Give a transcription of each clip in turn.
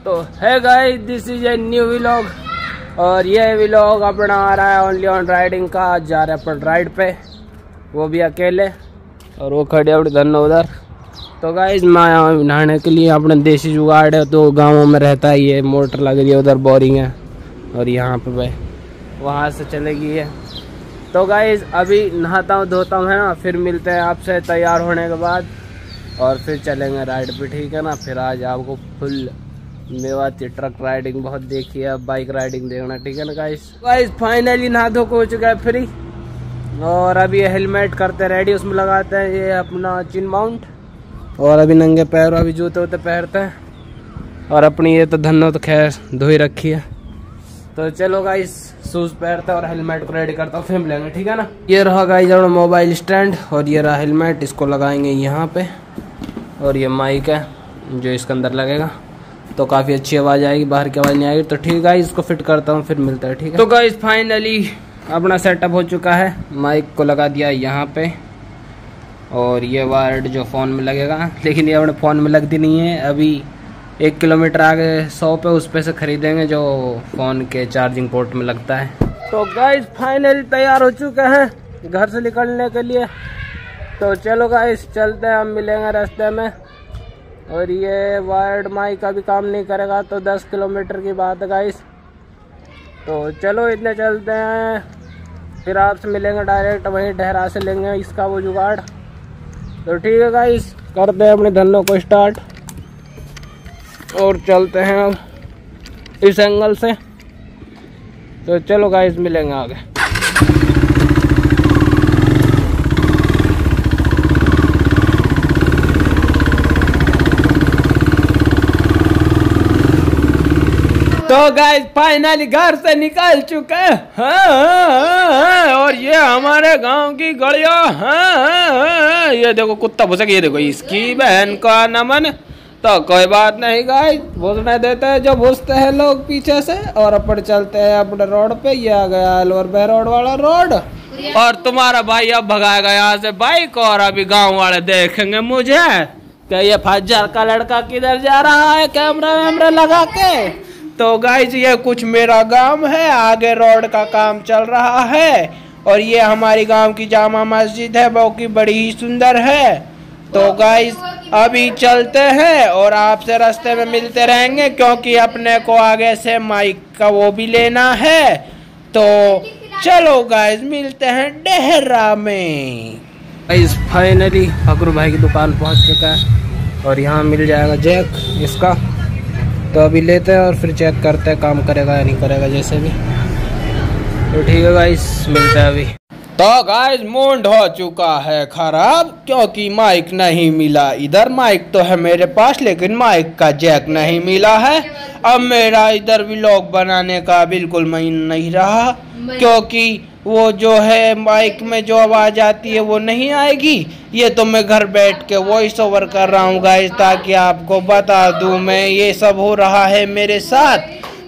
तो है guys, this is a new vlog और ये व्लॉग अपना आ रहा है ओनली ऑन राइडिंग का। आज जा रहे हैं अपन राइड पे, वो भी अकेले, और वो खड़े अपने धन उधर। तो गाइस मैं आया हूँ नहाने के लिए। अपने देसी जुगाड़ है तो गाँवों में रहता है, ये मोटर लग रही है, उधर बोरिंग है और यहाँ पे भाई वहाँ से चलेगी है। तो गाइस अभी नहाता हूँ धोता हूँ है ना, फिर मिलते हैं आपसे तैयार होने के बाद और फिर चलेंगे राइड पे, ठीक है ना। फिर आज आपको फुल मेवाती ट्रक राइडिंग बहुत देखी है, बाइक राइडिंग देखना, ठीक है ना गाइस। फाइनली नहा धो हो चुका है फ्री, और अभी हेलमेट करते रेडी, उसमें लगाते हैं ये अपना चिन माउंट, और अभी नंगे पैर अभी जूते वूते पहनते हैं। और अपनी ये तो धनो तो खैर धो ही रखी है। तो चलो गाइस शूज पहनते और हेलमेट को रेडी करता हूँ, फिर मिलेंगे, ठीक है ना। ये रहा गाइस अपना मोबाइल स्टैंड और ये रहा हेलमेट, इसको लगाएंगे यहाँ पे। और ये माइक है जो इसके अंदर लगेगा, तो काफ़ी अच्छी आवाज़ आएगी, बाहर की आवाज़ नहीं आएगी। तो ठीक है इसको फिट करता हूँ, फिर मिलता है, ठीक है। तो गाइस फाइनली अपना सेटअप हो चुका है, माइक को लगा दिया यहाँ पे, और ये वायर्ड जो फ़ोन में लगेगा, लेकिन ये अपने फ़ोन में लगती नहीं है। अभी 1 किलोमीटर आगे 100 पे उस पे से खरीदेंगे जो फ़ोन के चार्जिंग पोर्ट में लगता है। तो गाइस फाइनली तैयार हो चुके हैं घर से निकलने के लिए। तो चलो गाइस चलते हैं, हम मिलेंगे रास्ते में। और ये वायर्ड माइक अभी काम नहीं करेगा, तो 10 किलोमीटर की बात है गाइस। तो चलो इतने चलते हैं, फिर आपसे मिलेंगे डायरेक्ट, वहीं डहरा से लेंगे इसका वो जुगाड़। तो ठीक है गाइस करते हैं अपने धनों को स्टार्ट और चलते हैं अब इस एंगल से। तो चलो गाइस मिलेंगे आगे। तो गाइस फाइनली घर से निकल चुके हैं, और ये हमारे गांव की गलियां हैं। ये देखो कुत्ता भुसक, ये देखो इसकी बहन का नमन। तो कोई बात नहीं गाइस, भुसने देते हैं जो भुसते हैं लोग पीछे से, और अपन चलते हैं अपने रोड पे। ये आ गया अलवर बहरोड वाला रोड, और तुम्हारा भाई अब भगाएगा यहाँ से बाइक, और अभी गाँव वाले देखेंगे मुझे क्या ये फज्जर का लड़का किधर जा रहा है कैमरा वैमरा लगा के। तो गाइस ये कुछ मेरा गांव है, आगे रोड का काम चल रहा है, और ये हमारी गांव की जामा मस्जिद है, वो की बड़ी ही सुंदर है। तो गाइस अभी चलते हैं और आपसे रास्ते में मिलते रहेंगे, क्योंकि अपने को आगे से माइक का वो भी लेना है। तो चलो गाइस मिलते हैं डहरा में। गाइस फाइनली फकरू भाई की दुकान पहुंच चुका है, और यहाँ मिल जाएगा जैक इसका। तो अभी लेते हैं और फिर चेक करते हैं काम करेगा या नहीं करेगा, जैसे भी। तो ठीक है गाइस मिलते हैं अभी। तो गाइस मूड हो चुका है खराब, क्योंकि माइक नहीं मिला। इधर माइक तो है मेरे पास, लेकिन माइक का जैक नहीं मिला है। अब मेरा इधर व्लॉग बनाने का बिल्कुल मन नहीं रहा, क्योंकि वो जो है माइक में जो आवाज़ आती है वो नहीं आएगी। ये तो मैं घर बैठ के वॉइस ओवर कर रहा हूँ गाइस, ताकि आपको बता दूँ मैं ये सब हो रहा है मेरे साथ।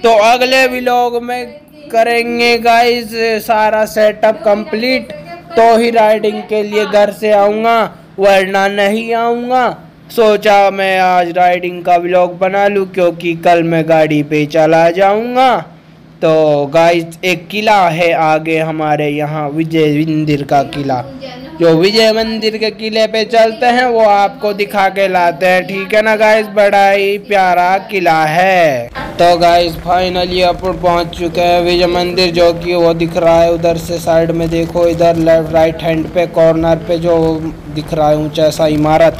तो अगले व्लॉग में करेंगे गाइस सारा सेटअप कंप्लीट, तो ही राइडिंग के लिए घर से आऊँगा, वरना नहीं आऊँगा। सोचा मैं आज राइडिंग का व्लॉग बना लूँ, क्योंकि कल मैं गाड़ी पे चला जाऊँगा। तो गाइस एक किला है आगे हमारे यहाँ, विजय मंदिर का किला। जो विजय मंदिर के किले पे चलते हैं वो आपको दिखा के लाते हैं, ठीक है ना गाइस। बड़ा ही प्यारा किला है। तो गाइस फाइनली अपन पहुंच चुके हैं विजय मंदिर, जो कि वो दिख रहा है उधर से साइड में, देखो इधर लेफ्ट राइट हैंड पे कॉर्नर पे जो दिख रहा है ऊंचा सा इमारत,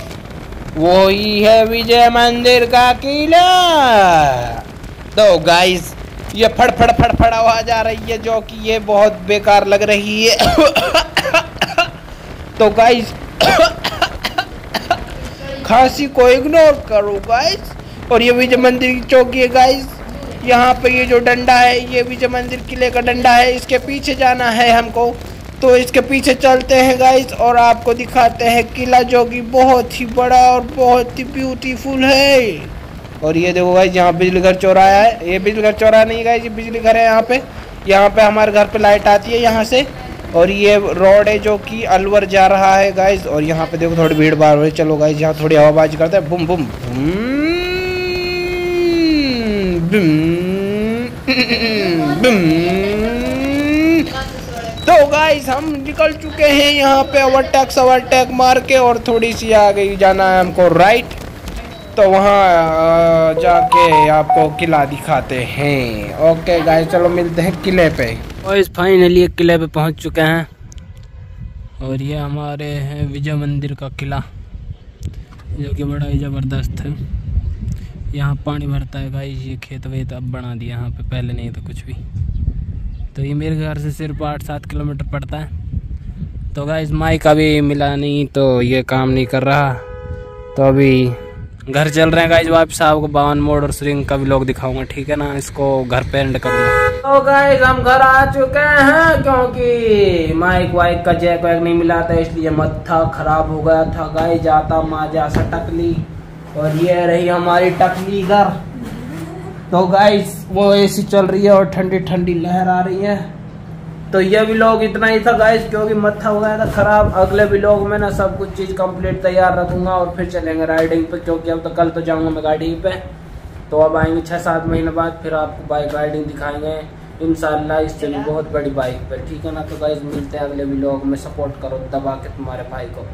वो ही है विजय मंदिर का किला। तो गाइस ये फड़ फड़ फड़ फड़ आवाज आ रही है, जो कि ये बहुत बेकार लग रही है। तो गाइस खांसी को इग्नोर करो गाइस। और ये विजय मंदिर की चौकी है गाइस, यहाँ पे ये जो डंडा है ये विजय मंदिर किले का डंडा है, इसके पीछे जाना है हमको। तो इसके पीछे चलते हैं गाइस और आपको दिखाते हैं किला, जो कि बहुत ही बड़ा और बहुत ही ब्यूटीफुल है। और ये देखो गाइस यहाँ बिजली घर चौराहा है, ये बिजली घर चौराहा नहीं गाइस, ये बिजली घर है। यहाँ पे हमारे घर पे लाइट आती है यहाँ से। और ये रोड है जो कि अलवर जा रहा है गाइस। और यहाँ पे देखो थोड़ी भीड़ भाड़ हो रही है। चलो गाइस यहाँ थोड़ी हवाबाजी करते हैं, बुम बुम बुम। तो गाइस हम निकल चुके हैं यहाँ पे ओवरटेक मार के, और थोड़ी सी आगे जाना है हमको राइट। तो वहाँ जाके आपको किला दिखाते हैं। ओके गाइस चलो मिलते हैं किले पे। गाइस फाइनली किले पे पहुँच चुके हैं, और ये हमारे हैं विजय मंदिर का किला, जो कि बड़ा ही ज़बरदस्त है। यहाँ पानी भरता है गाइस, ये खेत वेत अब बना दिया यहाँ पे, पहले नहीं था कुछ भी। तो ये मेरे घर से सिर्फ 8-7 किलोमीटर पड़ता है। तो गाइस माइक अभी मिला नहीं, तो ये काम नहीं कर रहा, तो अभी घर चल रहे हैं गाइस वापस। आपको बावन मोड़ और स्विंग का भी लोग दिखाऊंगा, ठीक है ना। इसको घर पे एंड करूँगा। तो गाइस हम घर आ चुके हैं, क्योंकि माइक वाइक का जैक वैक नहीं मिला था, इसलिए मत्था खराब हो गया था गाइस। जाता माजा सटकली, और ये रही हमारी टकली घर। तो गाइस वो एसी चल रही है और ठंडी ठंडी लहर आ रही है। तो ये व्लॉग इतना ही था गाइस, क्योंकि मत्था हो गया था खराब। अगले व्लॉग में ना सब कुछ चीज़ कंप्लीट तैयार रखूंगा, और फिर चलेंगे राइडिंग पे, क्योंकि अब तो कल तो जाऊंगा मैं गाड़ी पे। तो अब आएंगे 6-7 महीने बाद, फिर आपको बाइक राइडिंग दिखाएंगे इंशाल्लाह, इससे भी बहुत बड़ी बाइक पे, ठीक है ना। तो गाइस मिलते हैं अगले व्लॉग में, सपोर्ट करो दबा के तुम्हारे भाई को।